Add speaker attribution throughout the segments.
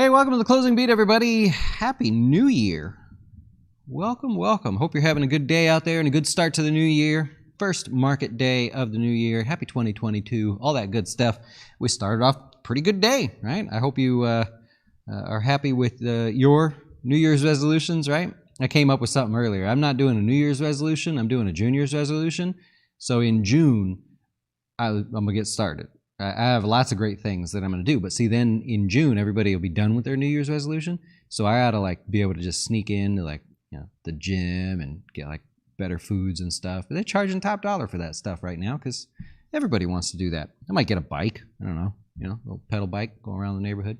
Speaker 1: Hey, welcome to the Closing Beat, everybody. Happy New Year. Welcome, welcome. Hope you're having a good day out there and a good start to the new year. First market day of the new year. Happy 2022, all that good stuff. We started off pretty good day, right? I hope you are happy with your New Year's resolutions, right? I came up with something earlier. I'm not doing a New Year's resolution. I'm doing a Junior's resolution. So in June, I'm going to get started. I have lots of great things that I'm going to do, but see, then in June, everybody will be done with their New Year's resolution. So I ought to be able to just sneak into the gym and get better foods and stuff. But they're charging top dollar for that stuff right now because everybody wants to do that. I might get a bike. I don't know, a little pedal bike, go around the neighborhood.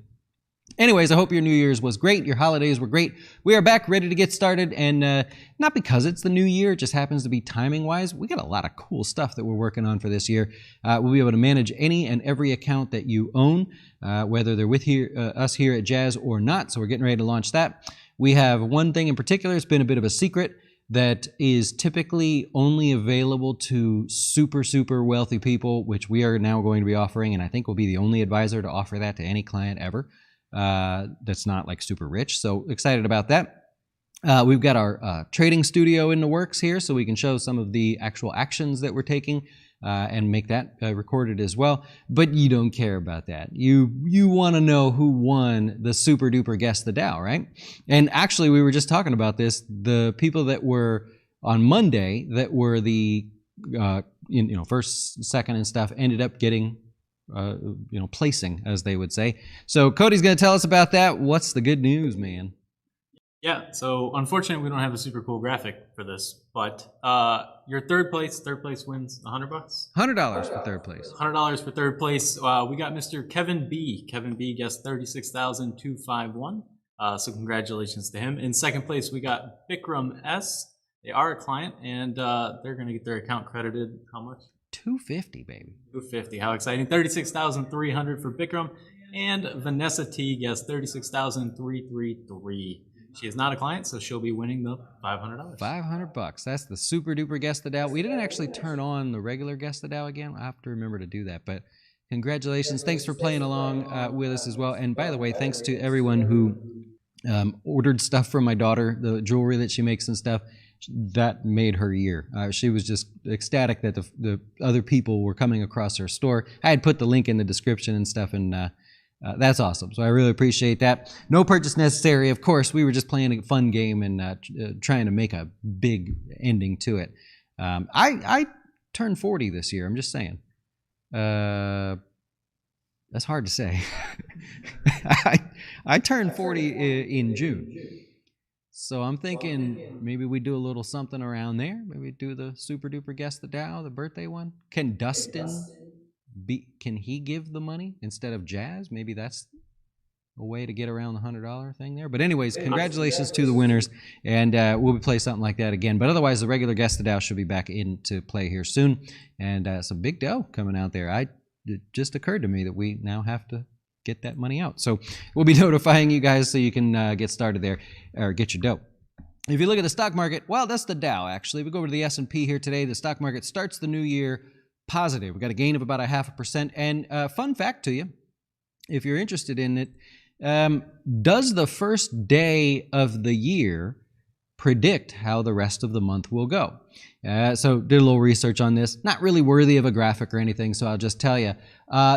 Speaker 1: Anyways, I hope your New Year's was great. Your holidays were great. We are back ready to get started, and not because it's the new year. It just happens to be timing-wise. We got a lot of cool stuff that we're working on for this year. We'll be able to manage any and every account that you own, whether they're with us here at Jazz or not. So we're getting ready to launch that. We have one thing in particular. It's been a bit of a secret that is typically only available to super, super wealthy people, which we are now going to be offering, and I think we'll be the only advisor to offer that to any client ever. That's not super rich. So excited about that. We've got our trading studio in the works here, so we can show some of the actual actions that we're taking and make that recorded as well. But you don't care about that. You want to know who won the super duper Guess the Dow, right? And actually, we were just talking about this. The people that were on Monday that were the first, second, and stuff ended up getting placing, as they would say. So Cody's going to tell us about that. What's the good news, man?
Speaker 2: Yeah, so unfortunately we don't have a super cool graphic for this, but your third place wins $100.
Speaker 1: $100 for third place.
Speaker 2: $100 for third place. We got Mr. Kevin B. Kevin B guessed 36,251. So congratulations to him. In second place, we got Bikram S. They are a client, and they're going to get their account credited. How much?
Speaker 1: $250, baby.
Speaker 2: $250. How exciting. 36,300 for Bikram. And Vanessa T guessed 36,333. She is not a client, so she'll be winning the $500.
Speaker 1: $500. That's the super duper Guess the Dow. We didn't actually turn on the regular Guess the Dow again. I have to remember to do that. But congratulations. Thanks for playing along with us as well. And by the way, thanks to everyone who ordered stuff from my daughter, the jewelry that she makes and stuff. That made her year. She was just ecstatic that the other people were coming across her store. I had put the link in the description and stuff, and that's awesome. So I really appreciate that. No purchase necessary, of course. We were just playing a fun game and trying to make a big ending to it. I turned 40 this year. I'm just saying. That's hard to say. I turned 40 in June. So I'm thinking maybe we do a little something around there. Maybe do the super duper Guess the Dow, the birthday one. Can Dustin can he give the money instead of Jazz? Maybe that's a way to get around the $100 thing there. But anyways, congratulations to the winners, and we'll play something like that again. But otherwise, the regular Guess the Dow should be back into play here soon, and some big dough coming out there. It just occurred to me that we now have to get that money out. So we'll be notifying you guys so you can get started there or get your dough. If you look at the stock market, well, that's the Dow, actually. We go over to the S&P here today. The stock market starts the new year positive. We got a gain of about 0.5%. And fun fact to you, if you're interested in it, does the first day of the year predict how the rest of the month will go? So did a little research on this. Not really worthy of a graphic or anything, so I'll just tell you.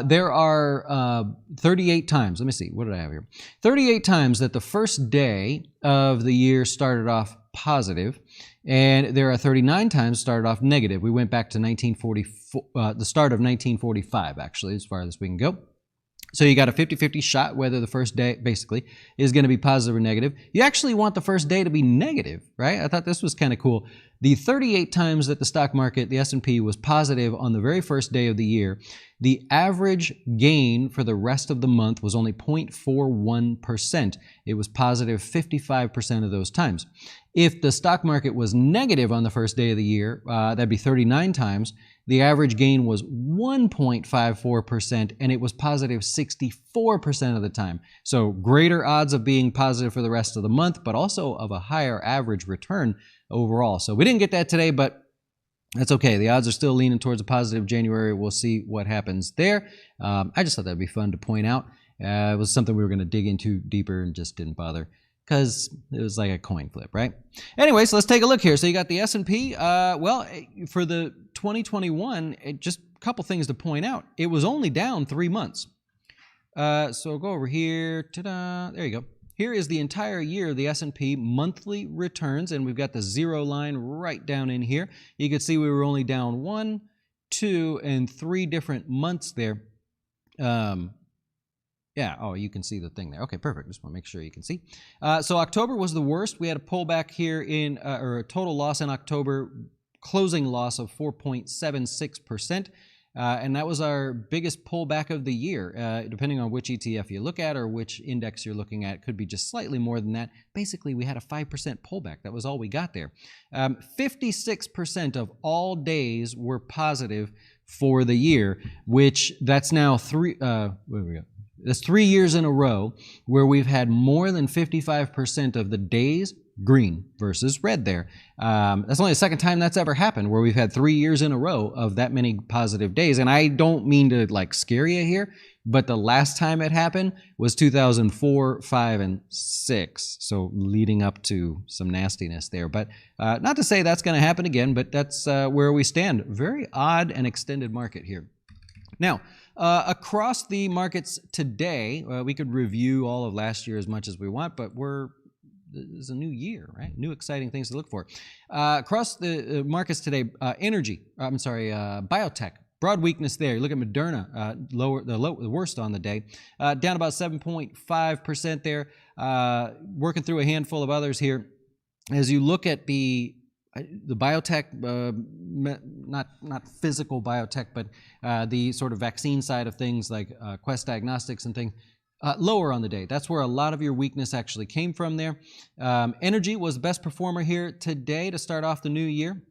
Speaker 1: There are 38 times. Let me see. What did I have here? 38 times that the first day of the year started off positive, and there are 39 times started off negative. We went back to 1944, the start of 1945, actually, as far as we can go. So you got a 50-50 shot whether the first day, basically, is going to be positive or negative. You actually want the first day to be negative, right? I thought this was kind of cool. The 38 times that the stock market, the S&P, was positive on the very first day of the year, the average gain for the rest of the month was only 0.41%. It was positive 55% of those times. If the stock market was negative on the first day of the year, that'd be 39 times. The average gain was 1.54%, and it was positive 64% of the time. So greater odds of being positive for the rest of the month, but also of a higher average return overall. So we didn't get that today, but that's okay. The odds are still leaning towards a positive January. We'll see what happens there. I just thought that'd be fun to point out. It was something we were going to dig into deeper and just didn't bother because it was like a coin flip, right? Anyway, so let's take a look here. So you got the S&P. Well, for the 2021, just a couple things to point out. It was only down 3 months. So go over here. Ta-da! There you go. Here is the entire year of the S&P monthly returns, and we've got the zero line right down in here. You can see we were only down 1, 2, and 3 different months there. Yeah, oh, you can see the thing there. Okay, perfect. Just want to make sure you can see. So October was the worst. We had a pullback here in, or a total loss in October, closing loss of 4.76%. And that was our biggest pullback of the year. Depending on which ETF you look at or which index you're looking at, it could be just slightly more than that. Basically, we had a 5% pullback. That was all we got there. 56% of all days were positive for the year, which that's now where we go? That's 3 years in a row where we've had more than 55% of the days green versus red there. That's only the second time that's ever happened where we've had 3 years in a row of that many positive days. And I don't mean to like scare you here, but the last time it happened was 2004, 5, and 6. So leading up to some nastiness there. But not to say that's going to happen again, but that's where we stand. Very odd and extended market here. Now, across the markets today, we could review all of last year as much as we want, but it's a new year, right? New exciting things to look for. Across the markets today, biotech, broad weakness there. You look at Moderna, the worst on the day, down about 7.5% there, working through a handful of others here. As you look at the biotech, not physical biotech, but the sort of vaccine side of things like Quest Diagnostics and things, lower on the day. That's where a lot of your weakness actually came from there. Energy was the best performer here today to start off the new year.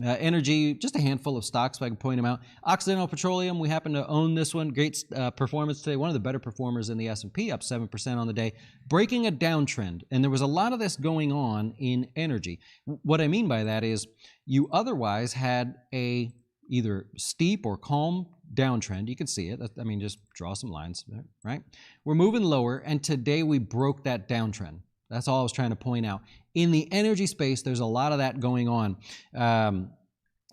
Speaker 1: Energy, just a handful of stocks, if I can point them out. Occidental Petroleum, we happen to own this one. Great performance today. One of the better performers in the S&P, up 7% on the day, breaking a downtrend. And there was a lot of this going on in energy. What I mean by that is you otherwise had a either steep or calm downtrend. You can see it. I mean, just draw some lines, right? We're moving lower, and today we broke that downtrend. That's all I was trying to point out. In the energy space, there's a lot of that going on.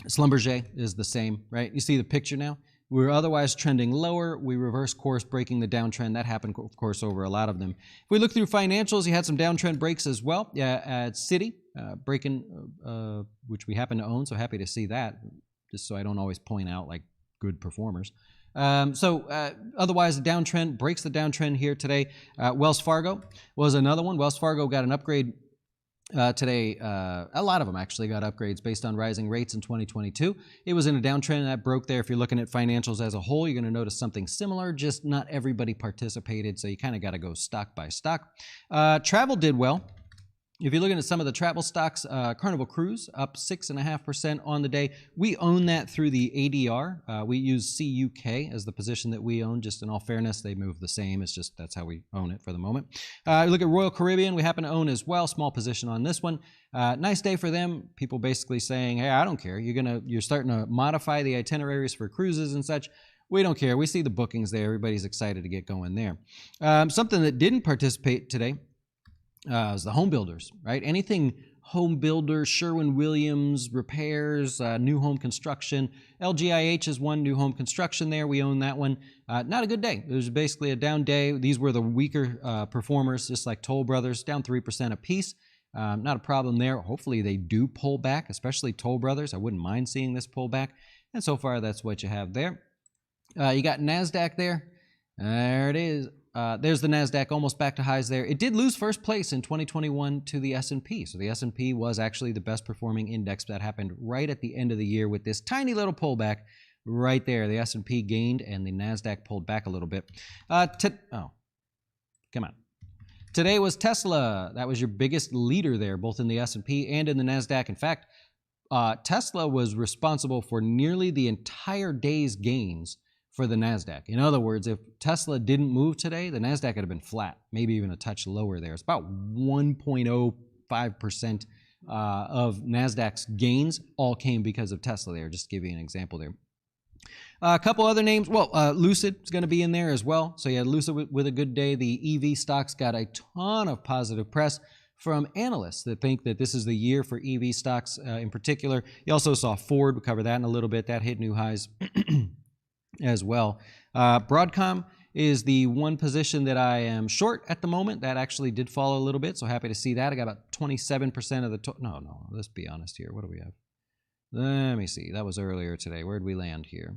Speaker 1: Schlumberger is the same, right? You see the picture now? We were otherwise trending lower. We reversed course, breaking the downtrend. That happened, of course, over a lot of them. If we look through financials, you had some downtrend breaks as well. At Citi, breaking, which we happen to own, so happy to see that, just so I don't always point out like good performers. Otherwise, the downtrend breaks the downtrend here today. Wells Fargo was another one. Wells Fargo got an upgrade today. A lot of them actually got upgrades based on rising rates in 2022. It was in a downtrend and that broke there. If you're looking at financials as a whole, you're going to notice something similar, just not everybody participated, so you kind of got to go stock by stock. Travel did well. If you're looking at some of the travel stocks, Carnival Cruise up 6.5% on the day. We own that through the ADR. We use CUK as the position that we own. Just in all fairness, they move the same. It's just that's how we own it for the moment. Look at Royal Caribbean. We happen to own as well. Small position on this one. Nice day for them. People basically saying, "Hey, I don't care. You're starting to modify the itineraries for cruises and such." We don't care. We see the bookings there. Everybody's excited to get going there. Something that didn't participate today was the home builders, right? Anything home builders, Sherwin-Williams, repairs, new home construction. LGIH is one, new home construction there. We own that one. Not a good day. It was basically a down day. These were the weaker performers, just like Toll Brothers, down 3% a piece. Not a problem there. Hopefully they do pull back, especially Toll Brothers. I wouldn't mind seeing this pull back. And so far, that's what you have there. You got NASDAQ there. There it is. There's the NASDAQ almost back to highs there. It did lose first place in 2021 to the S&P. So the S&P was actually the best performing index. That happened right at the end of the year with this tiny little pullback right there. The S&P gained and the NASDAQ pulled back a little bit. Come on. Today was Tesla. That was your biggest leader there, both in the S&P and in the NASDAQ. In fact, Tesla was responsible for nearly the entire day's gains for the NASDAQ. In other words, if Tesla didn't move today, the NASDAQ would have been flat, maybe even a touch lower there. It's about 1.05% of NASDAQ's gains all came because of Tesla there, just to give you an example there. A couple other names. Well, Lucid is going to be in there as well. So you had Lucid with a good day. The EV stocks got a ton of positive press from analysts that think that this is the year for EV stocks in particular. You also saw Ford. We'll cover that in a little bit. That hit new highs as well. Broadcom is the one position that I am short at the moment. That actually did fall a little bit, so happy to see that. I got about 27% of the total. No, let's be honest here. What do we have? Let me see. That was earlier today. Where'd we land here?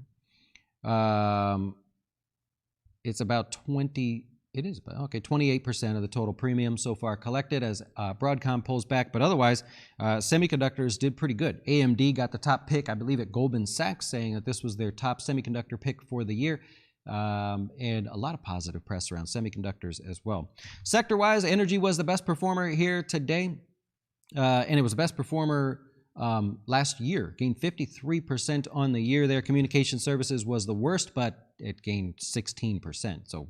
Speaker 1: It's about 20. It is about, okay, 28% of the total premium so far collected as Broadcom pulls back. But otherwise, semiconductors did pretty good. AMD got the top pick, I believe, at Goldman Sachs, saying that this was their top semiconductor pick for the year. And a lot of positive press around semiconductors as well. Sector-wise, energy was the best performer here today. And it was the best performer last year, gained 53% on the year there. Communication services was the worst, but it gained 16%. So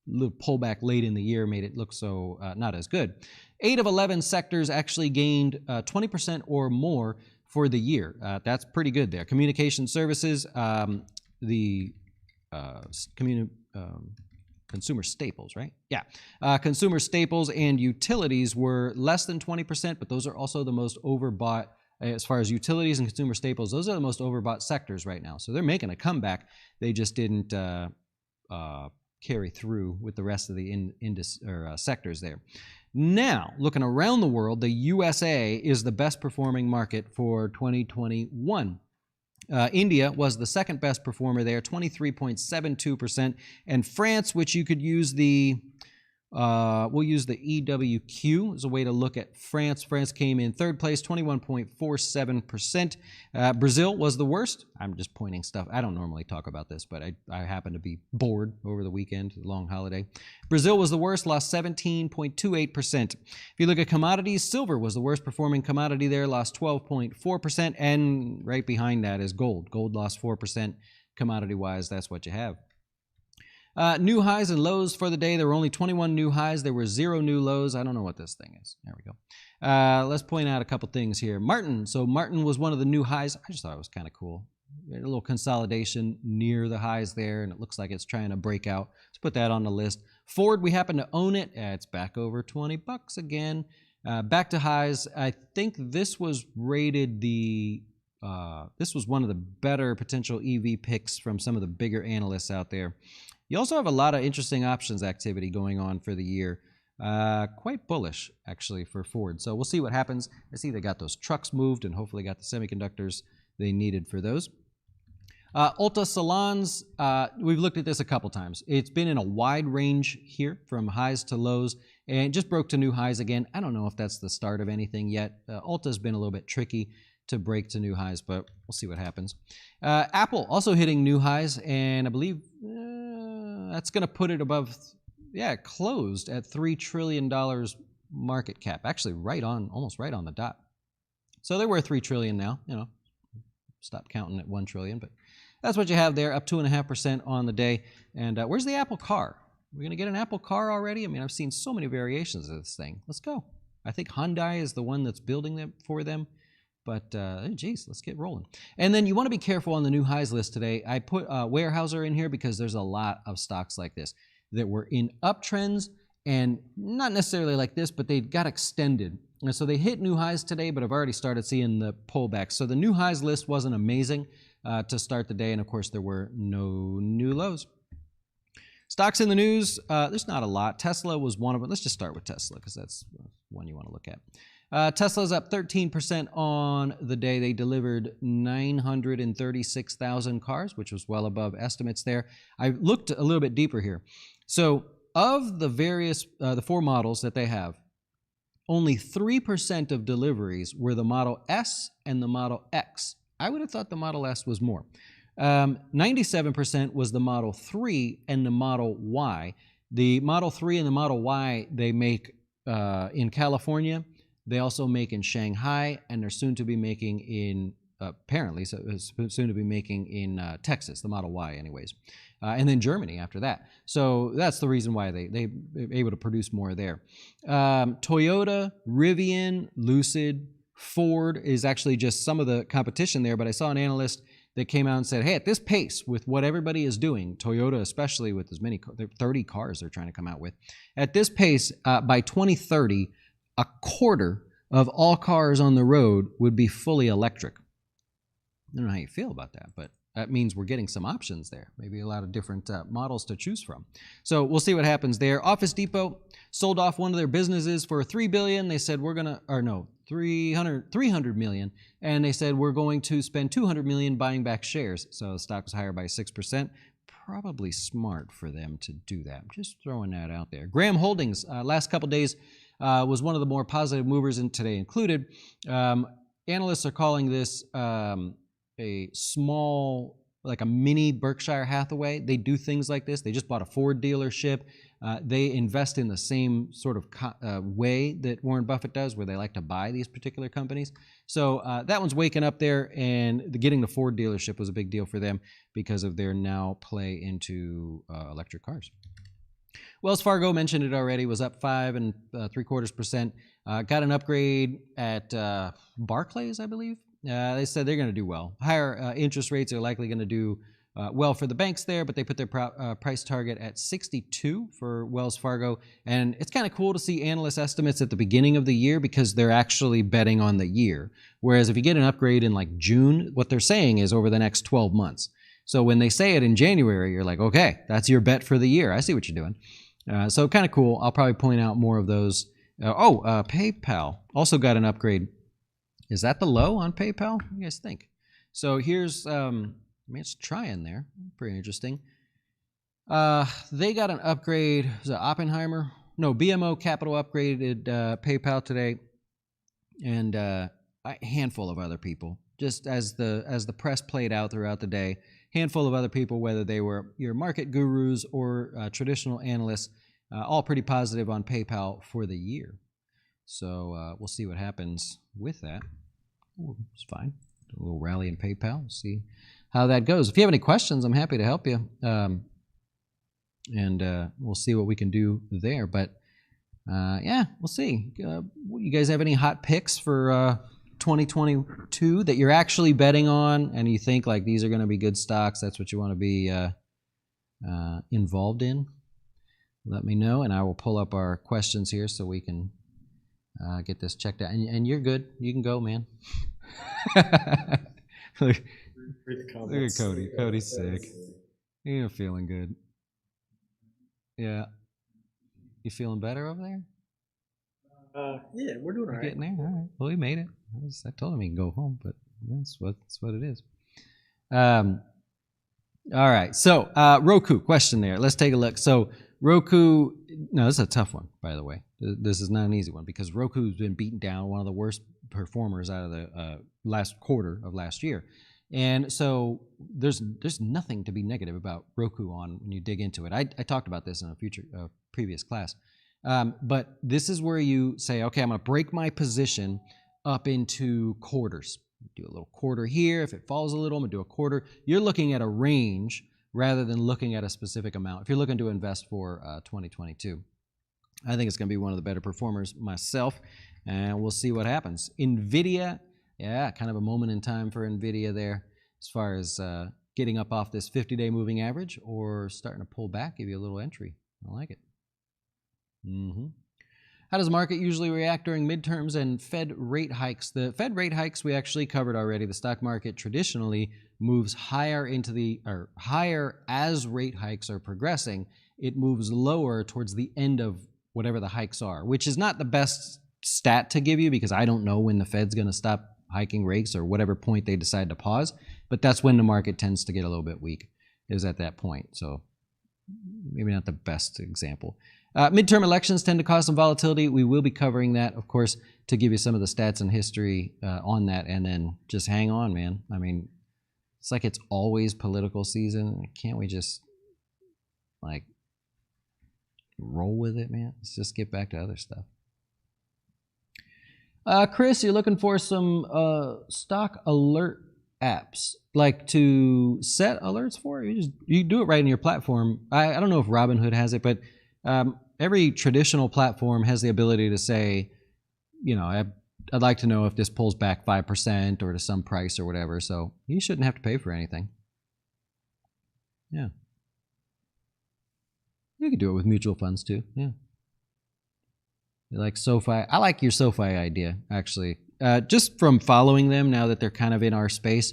Speaker 1: a little pullback late in the year made it look so not as good. 8 of 11 sectors actually gained 20% or more for the year. That's pretty good there. Communication services, consumer staples, right? Yeah. Consumer staples and utilities were less than 20%, but those are also the most overbought. As far as utilities and consumer staples, those are the most overbought sectors right now. So they're making a comeback. They just didn't carry through with the rest of the sectors there. Now, looking around the world, the USA is the best performing market for 2021. India was the second best performer there, 23.72%. And France, which you could use we'll use the EWQ as a way to look at France. France came in third place, 21.47%. Brazil was the worst. I'm just pointing stuff. I don't normally talk about this, but I happen to be bored over the weekend, long holiday. Brazil was the worst, lost 17.28%. If you look at commodities, silver was the worst performing commodity there, lost 12.4%. And right behind that is gold. Gold lost 4%. Commodity-wise, that's what you have. New highs and lows for the day. There were only 21 new highs. There were 0 new lows. I don't know what this thing is. There we go. Let's point out a couple things here. Martin. So Martin was one of the new highs. I just thought it was kind of cool. A little consolidation near the highs there, and it looks like it's trying to break out. Let's put that on the list. Ford, we happen to own it. It's back over 20 bucks again. Back to highs. I think this was rated this was one of the better potential EV picks from some of the bigger analysts out there. You also have a lot of interesting options activity going on for the year. Quite bullish, actually, for Ford. So we'll see what happens. I see they got those trucks moved and hopefully got the semiconductors they needed for those. Ulta Salons, we've looked at this a couple times. It's been in a wide range here from highs to lows and just broke to new highs again. I don't know if that's the start of anything yet. Ulta's been a little bit tricky to break to new highs, but we'll see what happens. Apple also hitting new highs, and I believe that's going to put it above, it closed at $3 trillion market cap. Actually, almost right on the dot. So they're worth $3 trillion now. Stop counting at $1 trillion, but that's what you have there, up 2.5% on the day. And where's the Apple car? We're going to get an Apple car already? I mean, I've seen so many variations of this thing. Let's go. I think Hyundai is the one that's building them for them. But, geez, let's get rolling. And then you want to be careful on the new highs list today. I put Weyerhaeuser in here because there's a lot of stocks like this that were in uptrends and not necessarily like this, but they got extended. And so they hit new highs today, but I've already started seeing the pullback. So the new highs list wasn't amazing to start the day. And, of course, there were no new lows. Stocks in the news, there's not a lot. Tesla was one of them. Let's just start with Tesla because that's one you want to look at. Tesla's up 13% on the day. They delivered 936,000 cars, which was well above estimates there. I looked a little bit deeper here. So of the various, the 4 models that they have, only 3% of deliveries were the Model S and the Model X. I would have thought the Model S was more. 97% was the Model 3 and the Model Y. The Model 3 and the Model Y, they make in California. They also make in Shanghai, and they're soon to be making in, apparently, soon to be making in Texas, the Model Y anyways. And then Germany after that. So that's the reason why they're able to produce more there. Toyota, Rivian, Lucid, Ford is actually just some of the competition there, but I saw an analyst that came out and said, hey, at this pace, with what everybody is doing, Toyota especially with as many 30 cars they're trying to come out with, at this pace, by 2030, a quarter of all cars on the road would be fully electric. I don't know how you feel about that, but that means we're getting some options there. Maybe a lot of different models to choose from. So we'll see what happens there. Office Depot sold off one of their businesses for $3 billion. They said we're gonna, or no, $300 million, and they said we're going to spend $200 million buying back shares. So the stock was higher by 6%. Probably smart for them to do that. I'm just throwing that out there. Graham Holdings, last couple days, was one of the more positive movers, and today included. Analysts are calling this a small, like a mini Berkshire Hathaway. They do things like this. They just bought a Ford dealership. They invest in the same sort of way that Warren Buffett does, where they like to buy these particular companies. So that one's waking up there, and getting the Ford dealership was a big deal for them because of their now play into electric cars. Wells Fargo, mentioned it already, was up 5 3/4%. Got an upgrade at Barclays, I believe. They said they're going to do well. Higher interest rates are likely going to do well for the banks there, but they put their price target at 62 for Wells Fargo. And it's kind of cool to see analyst estimates at the beginning of the year because they're actually betting on the year. Whereas if you get an upgrade in like June, what they're saying is over the next 12 months. So when they say it in January, you're like, okay, that's your bet for the year. I see what you're doing. So kind of cool. I'll probably point out more of those. PayPal also got an upgrade. Is that the low on PayPal? What do you guys think? So here's, it's trying there. Pretty interesting. They got an upgrade. Was it Oppenheimer? No, BMO Capital upgraded PayPal today, and a handful of other people. Just as the press played out throughout the day, handful of other people, whether they were your market gurus or traditional analysts, all pretty positive on PayPal for the year. So we'll see what happens with that. Ooh, it's fine. A little rally in PayPal. We'll see how that goes. If you have any questions, I'm happy to help you. And we'll see what we can do there. But yeah, we'll see. You guys have any hot picks for 2022 that you're actually betting on and you think like these are going to be good stocks? That's what you want to be involved in? Let me know, and I will pull up our questions here so we can get this checked out. And you're good. You can go, man. Look at Cody. Cody's sick. You're feeling good. Yeah. You feeling better over there?
Speaker 3: Yeah, we're doing all right.
Speaker 1: Getting there? All right. Well, he made it. I told him he can go home, but that's what it is. All right. So, Roku, question there. Let's take a look. So, Roku, no, this is a tough one, by the way. This is not an easy one because Roku's been beaten down, one of the worst performers out of the last quarter of last year. And so there's nothing to be negative about Roku on when you dig into it. I talked about this in a previous class. But this is where you say, okay, I'm going to break my position up into quarters. Do a little quarter here. If it falls a little, I'm going to do a quarter. You're looking at a range rather than looking at a specific amount. If you're looking to invest for 2022, I think it's going to be one of the better performers myself, and we'll see what happens. NVIDIA, yeah, kind of a moment in time for NVIDIA there as far as getting up off this 50-day moving average or starting to pull back, give you a little entry. I like it. How does the market usually react during midterms and Fed rate hikes? The Fed rate hikes we actually covered already. The stock market traditionally moves higher higher as rate hikes are progressing. It moves lower towards the end of whatever the hikes are, which is not the best stat to give you because I don't know when the Fed's going to stop hiking rates or whatever point they decide to pause. But that's when the market tends to get a little bit weak, is at that point. So maybe not the best example. Midterm elections tend to cause some volatility. We will be covering that, of course, to give you some of the stats and history on that. And then just hang on, man. I mean, it's like it's always political season. Can't we just, like, roll with it, man? Let's just get back to other stuff. Chris, you're looking for some stock alert apps, like to set alerts for? You do it right in your platform. I don't know if Robinhood has it, but every traditional platform has the ability to say, you know, I'd like to know if this pulls back 5% or to some price or whatever. So you shouldn't have to pay for anything. Yeah. You could do it with mutual funds too. Yeah. Like SoFi. I like your SoFi idea, actually. Just from following them now that they're kind of in our space,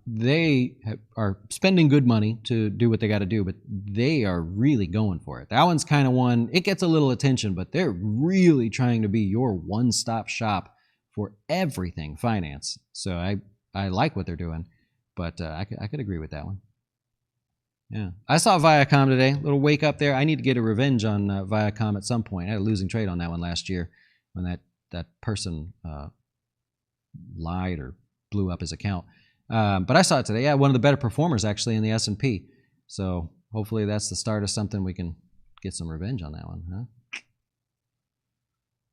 Speaker 1: they are spending good money to do what they got to do, but they are really going for it. That one's kind of one, it gets a little attention, but they're really trying to be your one-stop shop for everything finance. So I like what they're doing, but I could agree with that one. Yeah. I saw Viacom today. A little wake up there. I need to get a revenge on Viacom at some point. I had a losing trade on that one last year when that person lied or blew up his account. But I saw it today. Yeah, one of the better performers actually in the S&P. So hopefully that's the start of something we can get some revenge on that one, huh?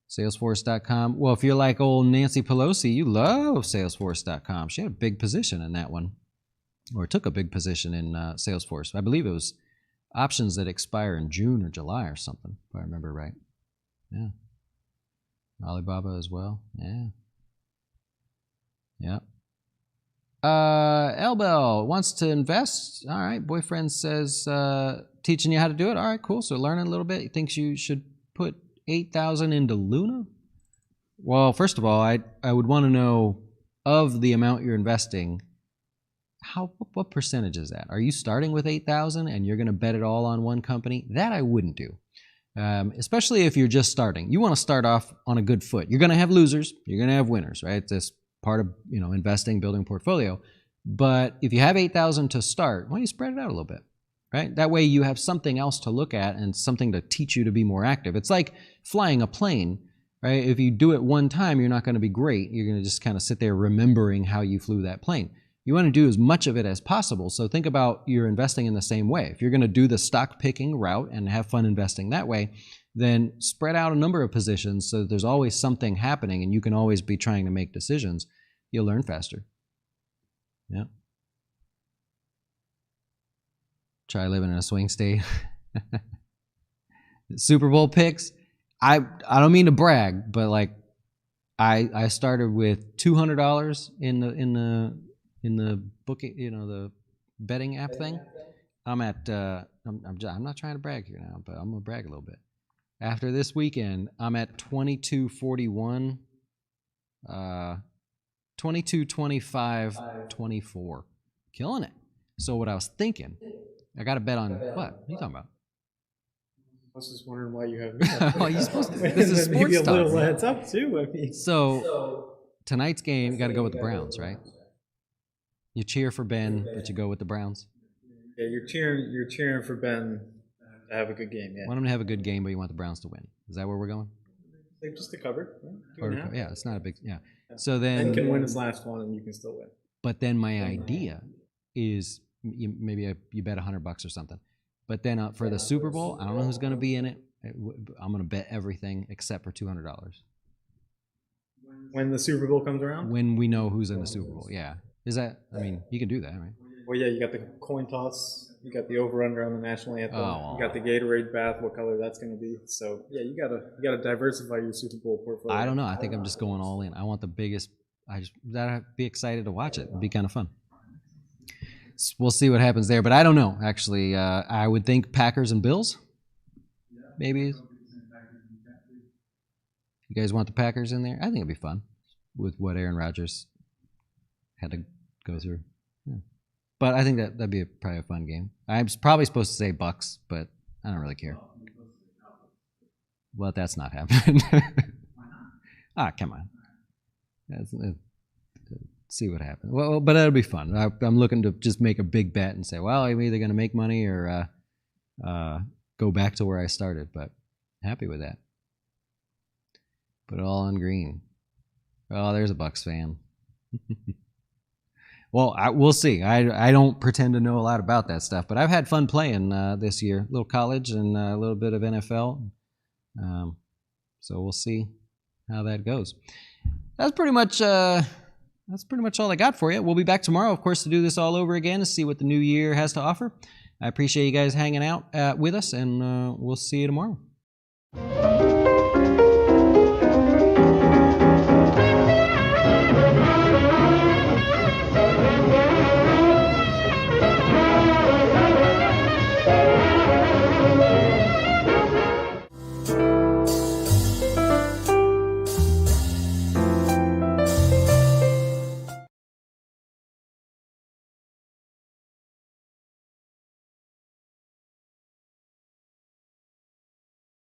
Speaker 1: Salesforce.com. Well, if you're like old Nancy Pelosi, you love Salesforce.com. She had a big position in that one, or took a big position in Salesforce. I believe it was options that expire in June or July or something, if I remember right. Yeah. Alibaba as well. Yeah. Yeah. Elbel wants to invest. All right. Boyfriend says, teaching you how to do it. All right, cool. So learning a little bit. He thinks you should put 8,000 into Luna. Well, first of all, I would want to know of the amount you're investing, what percentage is that? Are you starting with 8,000 and you're going to bet it all on one company? That I wouldn't do. Especially if you're just starting. You want to start off on a good foot. You're going to have losers. You're going to have winners, right? This part of investing, building portfolio. But if you have 8,000 to start, why don't you spread it out a little bit, right? That way you have something else to look at and something to teach you to be more active. It's like flying a plane, right? If you do it one time, you're not going to be great. You're going to just kind of sit there remembering how you flew that plane. You want to do as much of it as possible. So think about you're investing in the same way. If you're going to do the stock picking route and have fun investing that way, then spread out a number of positions so that there's always something happening and you can always be trying to make decisions. You'll learn faster. Yeah. Try living in a swing state. Super Bowl picks. I don't mean to brag, but like I started with $200 in the booking, the betting app thing. I'm at I'm not trying to brag here now, but I'm gonna brag a little bit. After this weekend, I'm at 22.41, 22.25, 24, killing it. So what I was thinking, I got to bet on what? What are you talking about?
Speaker 3: I was just wondering why you have me.
Speaker 1: Well, you're supposed to. This is sports
Speaker 3: maybe a
Speaker 1: talk.
Speaker 3: little heads up too. I mean,
Speaker 1: So tonight's game, you got to go with the Browns, right? You cheer for Ben, but you go with the Browns.
Speaker 3: yeah, you're cheering for Ben to have a good game. Yeah,
Speaker 1: Want him to have a good game, but you want the Browns to win. Is that where we're going?
Speaker 3: like just to cover. Right?
Speaker 1: Or,
Speaker 3: 2.5.
Speaker 1: yeah, it's not a big. Yeah. So
Speaker 3: Ben
Speaker 1: then,
Speaker 3: can win his last one, and you can still win.
Speaker 1: but then my idea is maybe you bet $100 or something. But then for the Super Bowl, I don't know who's going to be in it. I'm going to bet everything except for $200
Speaker 3: When the Super Bowl comes around.
Speaker 1: when we know who's in the Super Bowl. Yeah. Is that? I mean, you can do that, right?
Speaker 3: Well, yeah, you got the coin toss. You got the over/under on the national anthem.
Speaker 1: Oh.
Speaker 3: You got the Gatorade bath. What color that's going to be? So yeah, you gotta diversify your Super Bowl portfolio.
Speaker 1: I don't know. I think I'm just going all in. I want the biggest. I'd be excited to watch it. It'd be kind of fun. We'll see what happens there, but I don't know. Actually, I would think Packers and Bills. Maybe. You guys want the Packers in there? I think it'd be fun with what Aaron Rodgers had to go through. Yeah. But I think that'd be probably a fun game. I'm probably supposed to say Bucks, but I don't really care. Well, that's not happening. Come on. See what happens. Well, but that'll be fun. I'm looking to just make a big bet and say, well, I'm either going to make money or go back to where I started. But happy with that. Put it all on green. Oh, there's a Bucks fan. Well, we'll see. I don't pretend to know a lot about that stuff, but I've had fun playing this year. A little college and a little bit of NFL. So we'll see how that goes. That's pretty much all I got for you. We'll be back tomorrow, of course, to do this all over again to see what the new year has to offer. I appreciate you guys hanging out with us, and we'll see you tomorrow.